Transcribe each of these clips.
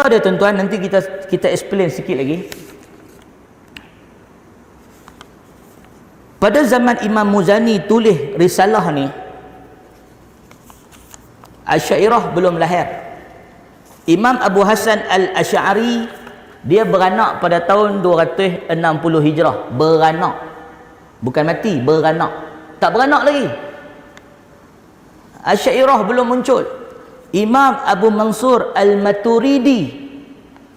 cerita dia tuan-tuan, nanti kita explain sikit lagi. Pada zaman Imam Muzani tulis risalah ni, Asy'ariyah belum lahir. Imam Abu Hasan Al-Asy'ari dia beranak pada tahun 260 Hijrah. Beranak, bukan mati, beranak. Tak beranak lagi. Asy'ariyah belum muncul. Imam Abu Mansur Al-Maturidi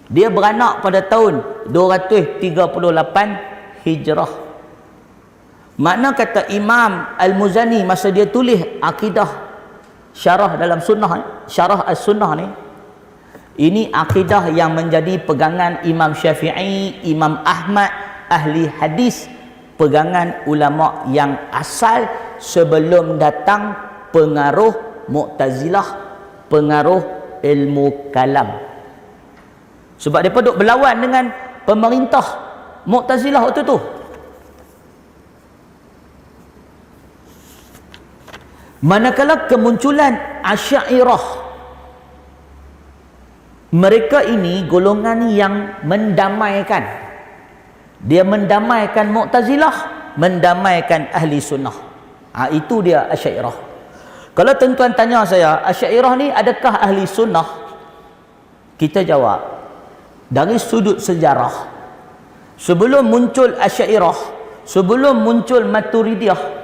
dia beranak pada tahun 238 Hijrah. Makna kata Imam Al-Muzani masa dia tulis akidah syarah dalam sunnah, syarah as-sunnah ni, ini akidah yang menjadi pegangan Imam Syafi'i, Imam Ahmad, ahli hadis, pegangan ulama yang asal sebelum datang pengaruh Mu'tazilah, pengaruh ilmu kalam. Sebab mereka duk berlawan dengan pemerintah Mu'tazilah waktu tu. Manakala kemunculan Asy'ariyah, mereka ini golongan yang mendamaikan. Dia mendamaikan Mu'tazilah, mendamaikan ahli sunnah. Itu dia Asy'ariyah. Kalau tuan-tuan tanya saya, Asy'ariyah ni adakah ahli sunnah? Kita jawab, dari sudut sejarah, sebelum muncul Asy'ariyah, sebelum muncul Maturidiyah,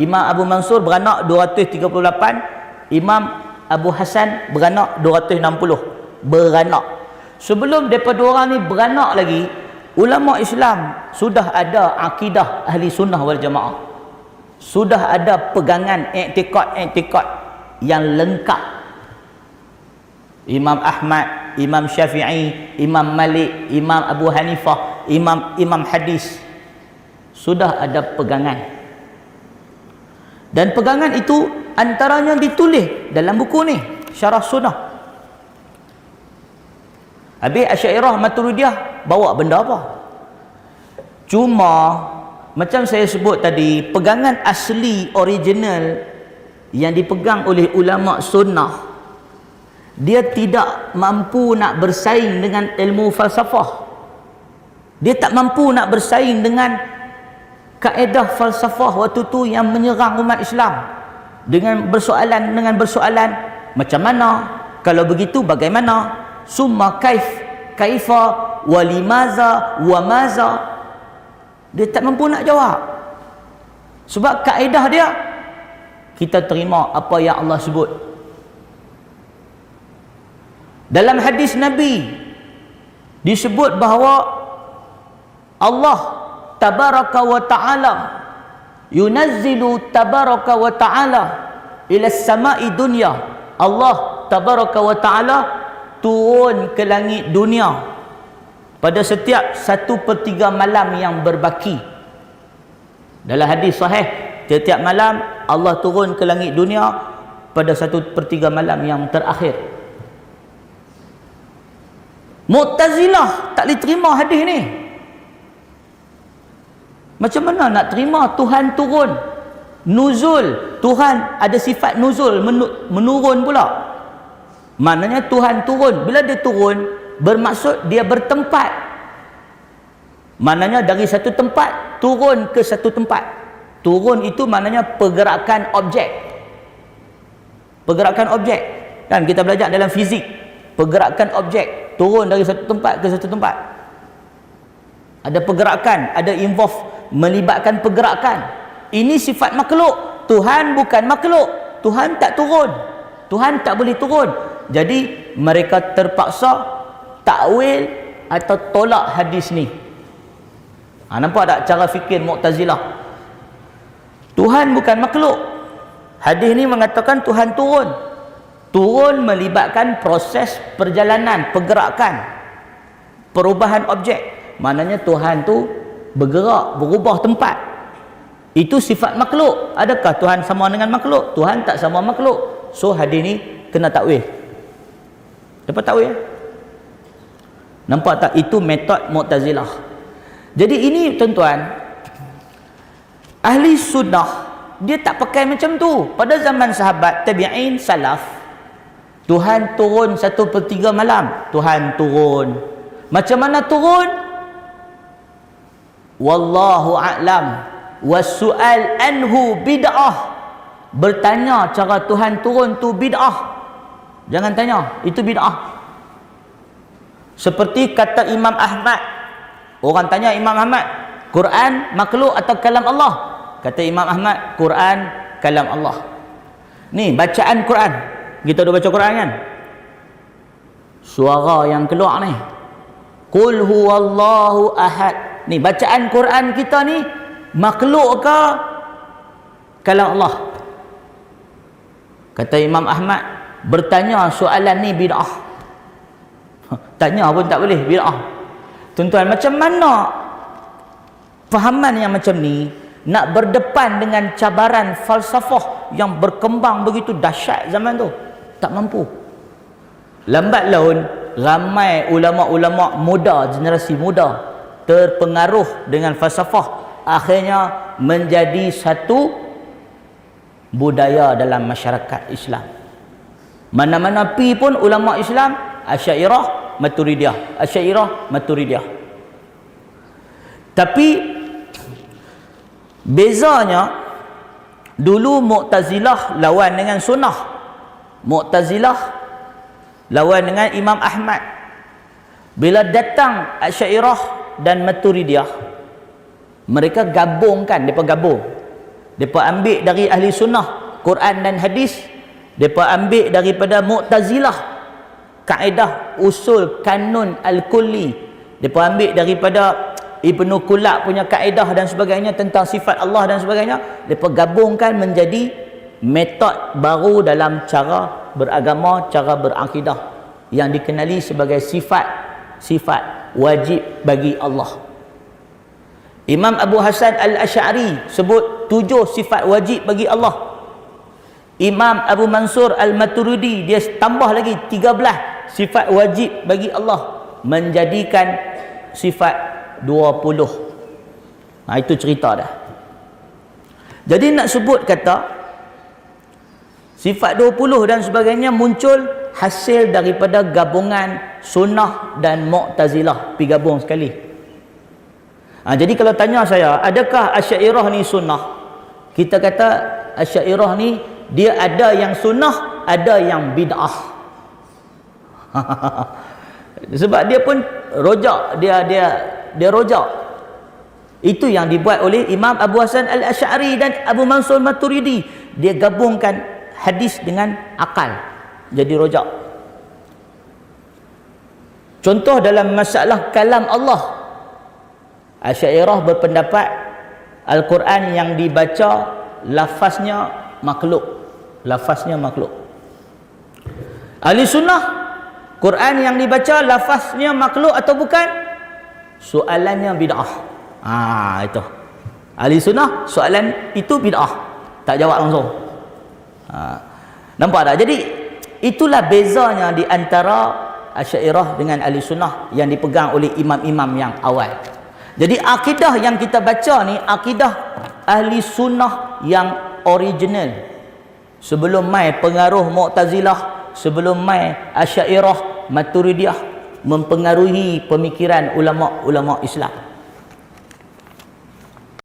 Imam Abu Mansur beranak 238, Imam Abu Hasan beranak 260. Beranak. Sebelum mereka dua orang ni beranak lagi, ulama Islam sudah ada akidah ahli sunnah wal jamaah. Sudah ada pegangan i'tiqad yang lengkap. Imam Ahmad, Imam Syafi'i, Imam Malik, Imam Abu Hanifah, Imam hadis, sudah ada pegangan. Dan pegangan itu antaranya ditulis dalam buku ni, Syarah Sunnah. Habis Asy'ariyah Maturidiyah bawa benda apa? Cuma macam saya sebut tadi, pegangan asli original yang dipegang oleh ulama sunnah, dia tidak mampu nak bersaing dengan ilmu falsafah. Dia tak mampu nak bersaing dengan kaedah falsafah waktu tu yang menyerang umat Islam dengan bersoalan macam mana, kalau begitu bagaimana, summa kaifa wa limaza wa maza. Dia tak mampu nak jawab. Sebab kaedah dia, kita terima apa yang Allah sebut. Dalam hadis Nabi disebut bahawa Allah tabaraka wa ta'ala yunazzilu tabaraka wa ta'ala ila samai dunya. Allah tabaraka wa ta'ala turun ke langit dunia pada setiap 1/3 malam yang berbaki. Dalam hadis sahih, setiap malam Allah turun ke langit dunia pada 1/3 malam yang terakhir. Mu'tazilah tak boleh terima hadis ni. Macam mana nak terima Tuhan turun? Nuzul, Tuhan ada sifat nuzul, menurun pula. Maknanya Tuhan turun. Bila dia turun, bermaksud dia bertempat. Maknanya dari satu tempat turun ke satu tempat. Turun itu maknanya pergerakan objek. Pergerakan objek. Kan kita belajar dalam fizik, pergerakan objek turun dari satu tempat ke satu tempat. Ada pergerakan, ada involve, melibatkan pergerakan. Ini sifat makhluk. Tuhan bukan makhluk. Tuhan tak turun. Tuhan tak boleh turun. Jadi mereka terpaksa takwil atau tolak hadis ni. Nampak tak cara fikir Mu'tazilah? Tuhan bukan makhluk. Hadis ni mengatakan Tuhan turun. Turun melibatkan proses perjalanan, pergerakan, perubahan objek. Maknanya Tuhan tu bergerak, berubah tempat. Itu sifat makhluk. Adakah Tuhan sama dengan makhluk? Tuhan tak sama makhluk. So hadis ni kena takwil. Dapat takwil? Nampak tak? Itu metod Mu'tazilah. Jadi ini tuan-tuan, ahli sunnah dia tak pakai macam tu. Pada zaman sahabat, tabi'in, salaf, Tuhan turun 1/3 malam. Tuhan turun. Macam mana turun? Wallahu a'lam. Wasu'al anhu bid'ah. Bertanya cara Tuhan turun tu bid'ah. Jangan tanya, itu bid'ah. Seperti kata Imam Ahmad. Orang tanya Imam Ahmad, Quran makhluk atau kalam Allah? Kata Imam Ahmad, Quran kalam Allah. Ni bacaan Quran. Kita dah baca Quran kan? Suara yang keluar ni, Qul huwallahu ahad. Ni bacaan Quran kita ni makhluk ke kalam Allah? Kata Imam Ahmad, bertanya soalan ni bid'ah. Tanya pun tak boleh, bid'ah. Tuan-tuan, macam mana fahaman yang macam ni nak berdepan dengan cabaran falsafah yang berkembang begitu dahsyat zaman tu? Tak mampu. Lambat laun ramai ulama-ulama muda, generasi muda terpengaruh dengan falsafah, akhirnya menjadi satu budaya dalam masyarakat Islam. Mana-mana pi pun ulama Islam, Asy'ariyah, Maturidiyah, Asy'ariyah, Maturidiyah. Tapi bezanya, dulu Mu'tazilah lawan dengan sunnah. Mu'tazilah lawan dengan Imam Ahmad. Bila datang Asy'ariyah dan Maturidiyah, mereka gabungkan, mereka gabung. Mereka ambil dari ahli sunnah, Quran dan hadis. Mereka ambil daripada Mu'tazilah, kaedah usul kanun al-kulli. Mereka ambil daripada Ibnu Kulab punya kaedah dan sebagainya tentang sifat Allah dan sebagainya. Mereka gabungkan menjadi metod baru dalam cara beragama, cara berakidah, yang dikenali sebagai sifat wajib bagi Allah. Imam Abu Hasan Al-Asy'ari sebut 7 sifat wajib bagi Allah. Imam Abu Mansur Al-Maturidi dia tambah lagi 13 sifat wajib bagi Allah, menjadikan sifat 20. Itu cerita dah. Jadi nak sebut kata sifat 20 dan sebagainya muncul hasil daripada gabungan sunnah dan Mu'tazilah, pi gabung sekali. Jadi kalau tanya saya, adakah Asy'ariyah ni sunnah? Kita kata Asy'ariyah ni dia ada yang sunnah, ada yang bid'ah. Sebab dia pun rojak, dia rojak. Itu yang dibuat oleh Imam Abu Hasan Al-Asy'ari dan Abu Mansur Maturidi. Dia gabungkan hadis dengan akal, jadi rojak. Contoh dalam masalah kalam Allah, Asy'ariyah berpendapat Al-Quran yang dibaca lafaznya makhluk, lafaznya makhluk. Ahli sunnah, Quran yang dibaca lafaznya makhluk atau bukan, soalannya bid'ah. Itu ahli sunnah, soalan itu bid'ah, tak jawab langsung. Nampak tak? Jadi itulah bezanya di antara Asy'ariyah dengan ahli sunnah yang dipegang oleh imam-imam yang awal. Jadi akidah yang kita baca ni akidah ahli sunnah yang original. Sebelum mai pengaruh Mu'tazilah, sebelum mai Asy'ariyah, Maturidiyah mempengaruhi pemikiran ulama-ulama Islam.